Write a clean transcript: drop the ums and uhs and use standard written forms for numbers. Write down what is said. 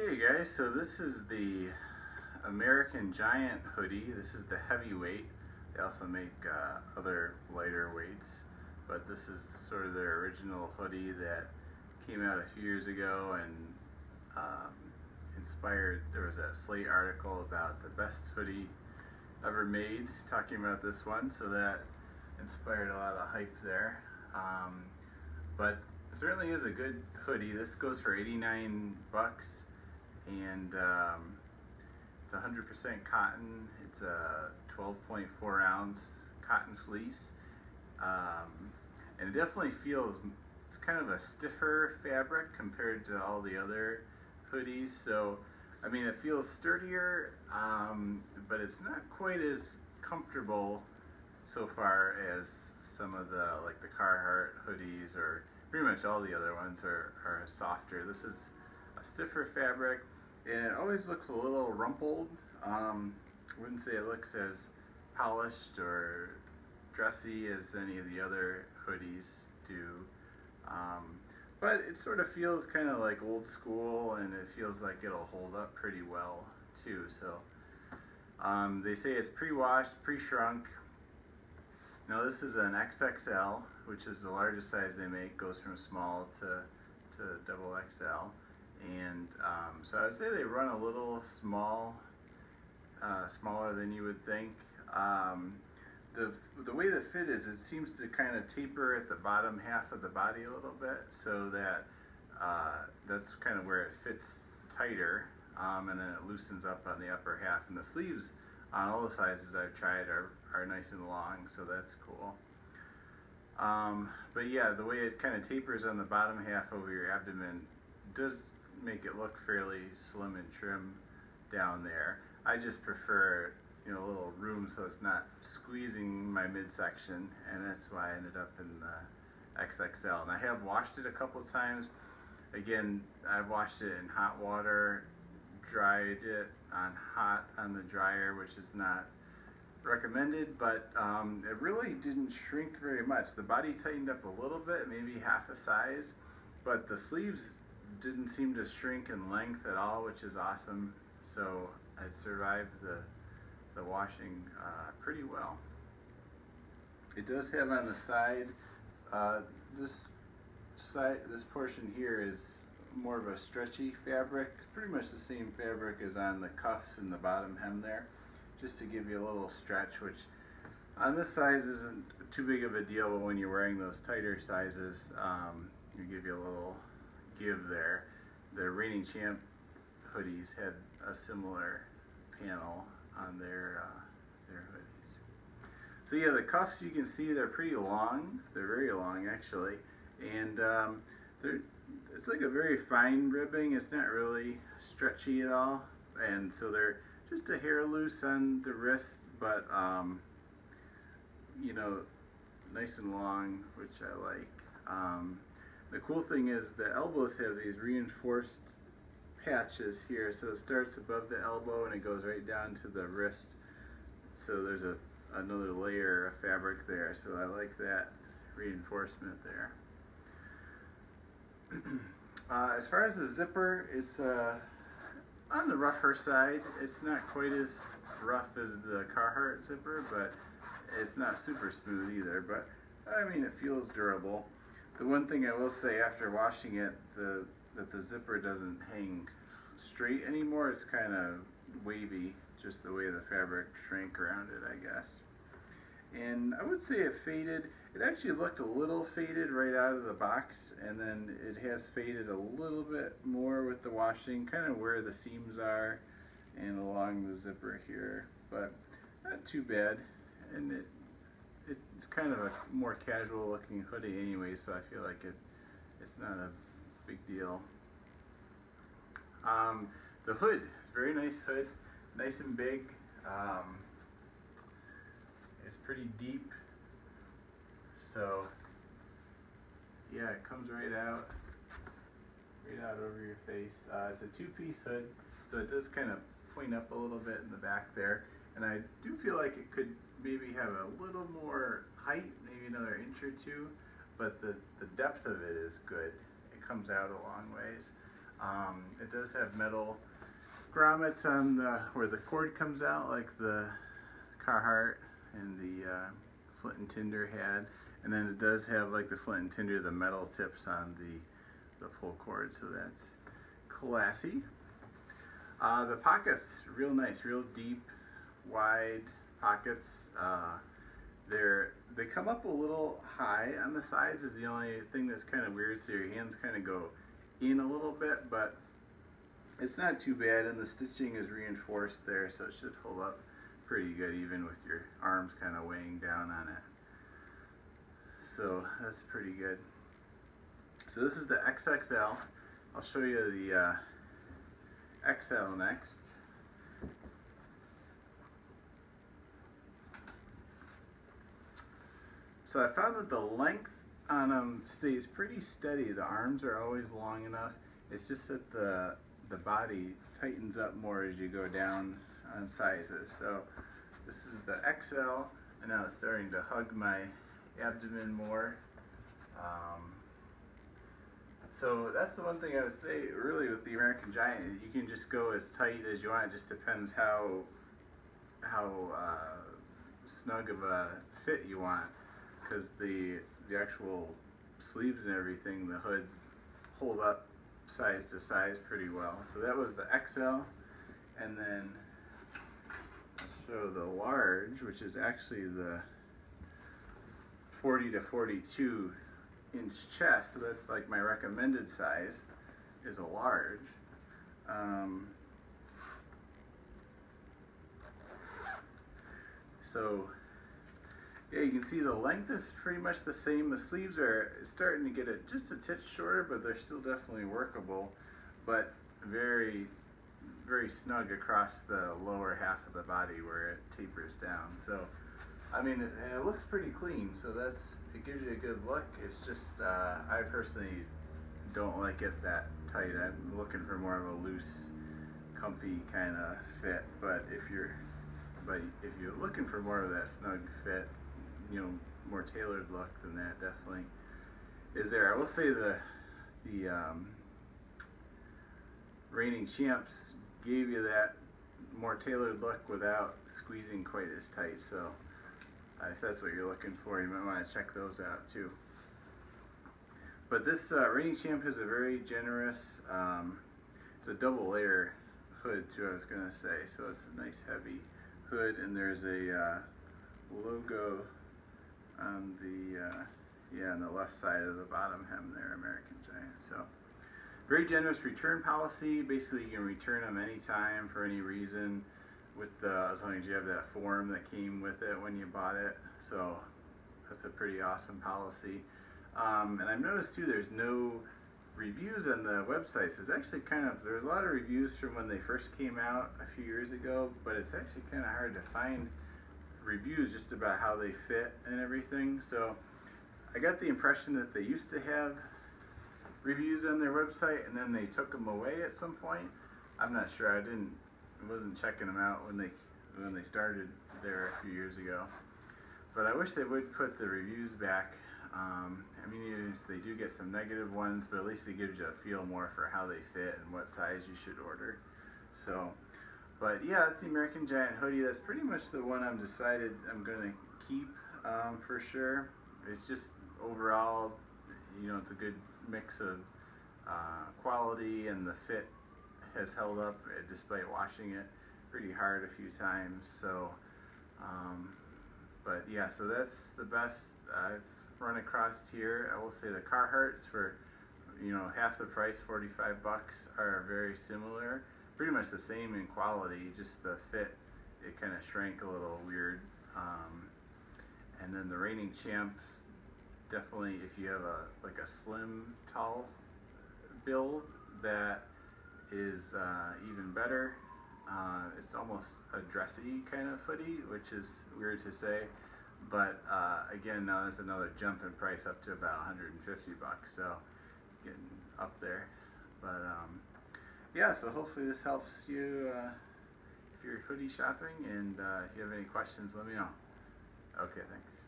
Okay guys, so this is the American Giant hoodie. This is the heavyweight. They also make other lighter weights, but this is sort of their original hoodie that came out a few years ago and um, inspired. There was a Slate article about the best hoodie ever made, talking about this one, so that inspired a lot of hype there. But certainly is a good hoodie. This goes for 89 bucks, and it's 100% cotton. It's a 12.4 ounce cotton fleece, and it definitely feels, it's kind of a stiffer fabric compared to all the other hoodies. So I mean, it feels sturdier, but it's not quite as comfortable so far as some of the, like the Carhartt hoodies, or pretty much all the other ones are softer. This is a stiffer fabric, and it always looks a little rumpled. I wouldn't say it looks as polished or dressy as any of the other hoodies do. But it sort of feels kind of like old school, and it feels like it'll hold up pretty well too. So they say it's pre-washed, pre-shrunk. Now this is an XXL, which is the largest size they make. Goes from small to double XL, and so I would say they run a little small, smaller than you would think. The way the fit is, it seems to kind of taper at the bottom half of the body a little bit, so that that's kind of where it fits tighter, and then it loosens up on the upper half. And the sleeves on all the sizes I've tried are nice and long, so that's cool. But yeah, the way it kind of tapers on the bottom half over your abdomen does make it look fairly slim and trim down there. I just prefer, you know, a little room so it's not squeezing my midsection, and that's why I ended up in the XXL. And I have washed it a couple times. Again, I've washed it in hot water, dried it on the dryer, which is not recommended, but it really didn't shrink very much. The body tightened up a little bit, maybe half a size, but the sleeves didn't seem to shrink in length at all, which is awesome. So it survived the washing pretty well. It does have on the side, this portion here is more of a stretchy fabric, pretty much the same fabric as on the cuffs and the bottom hem there, just to give you a little stretch, which on this size isn't too big of a deal, but when you're wearing those tighter sizes, you give you a little give there. The Reigning Champ hoodies had a similar panel on their hoodies. So yeah, the cuffs, you can see they're pretty long. They're very long actually, and it's like a very fine ribbing. It's not really stretchy at all, and so they're just a hair loose on the wrist, but you know, nice and long, which I like. The cool thing is the elbows have these reinforced patches here, so it starts above the elbow and it goes right down to the wrist, so there's another layer of fabric there, so I like that reinforcement there. As far as the zipper, it's on the rougher side. It's not quite as rough as the Carhartt zipper, but it's not super smooth either, but I mean, it feels durable. The one thing I will say after washing it, that the zipper doesn't hang straight anymore. It's kind of wavy, just the way the fabric shrank around it, I guess. And I would say it faded. It actually looked a little faded right out of the box, and then it has faded a little bit more with the washing, kind of where the seams are and along the zipper here, but not too bad. And it's kind of a more casual looking hoodie anyway, so I feel like it's not a big deal. The hood, very nice hood, nice and big. It's pretty deep, so yeah, it comes right out over your face. It's a two-piece hood, so it does kind of point up a little bit in the back there, and I do feel like it could maybe have a little more height, maybe another inch or two, but the depth of it is good. It comes out a long ways. It does have metal grommets on where the cord comes out, like the Carhartt and the Flint and Tinder had, and then it does have, like the Flint and Tinder, the metal tips on the pull cord, so that's classy. The pockets, real nice, real deep, wide pockets. They come up a little high on the sides is the only thing that's kind of weird, so your hands kind of go in a little bit, but it's not too bad, and the stitching is reinforced there, so it should hold up pretty good even with your arms kind of weighing down on it. So that's pretty good. So this is the XXL. I'll show you the XL next. So I found that the length on them stays pretty steady. The arms are always long enough. It's just that the body tightens up more as you go down on sizes. So this is the XL, and now it's starting to hug my abdomen more. So that's the one thing I would say really with the American Giant. You can just go as tight as you want. It just depends how snug of a fit you want, because the actual sleeves and everything, the hoods hold up size to size pretty well. So that was the XL, and then I'll show the large, which is actually the 40 to 42 inch chest. So that's like my recommended size is a large. So yeah, you can see the length is pretty much the same. The sleeves are starting to get just a titch shorter, but they're still definitely workable, but very, very snug across the lower half of the body where it tapers down. So, I mean, it looks pretty clean, so it gives you a good look. It's just, I personally don't like it that tight. I'm looking for more of a loose, comfy kind of fit, but if you're looking for more of that snug fit, more tailored look, then that definitely is there. I will say the reigning champs gave you that more tailored look without squeezing quite as tight. So if that's what you're looking for, you might want to check those out too. But this reigning champ is a very generous. It's a double layer hood too, I was gonna say. So it's a nice heavy hood, and there's a logo on the left side of the bottom hem there, American Giant. So very generous return policy. Basically, you can return them anytime for any reason, as long as you have that form that came with it when you bought it. So that's a pretty awesome policy. And I've noticed too, there's no reviews on the websites. There's actually there's a lot of reviews from when they first came out a few years ago, but it's actually kind of hard to find reviews just about how they fit and everything. So I got the impression that they used to have reviews on their website and then they took them away at some point. I'm not sure. I wasn't checking them out when they started there a few years ago. But I wish they would put the reviews back. I mean, they do get some negative ones, but at least it gives you a feel more for how they fit and what size you should order. So, but yeah, that's the American Giant hoodie. That's pretty much the one I'm decided I'm going to keep for sure. It's just overall, it's a good mix of quality, and the fit has held up despite washing it pretty hard a few times. So, but yeah, so that's the best I've run across here. I will say the Carhartts for half the price, $45, are very similar, pretty much the same in quality. Just the fit, it kind of shrank a little weird. And then the reigning champ, definitely if you have a slim, tall build, that is even better. It's almost a dressy kind of hoodie, which is weird to say. But again, now there's another jump in price up to about $150, so getting up there. But yeah, so hopefully this helps you if you're hoodie shopping, and if you have any questions, let me know. Okay, thanks.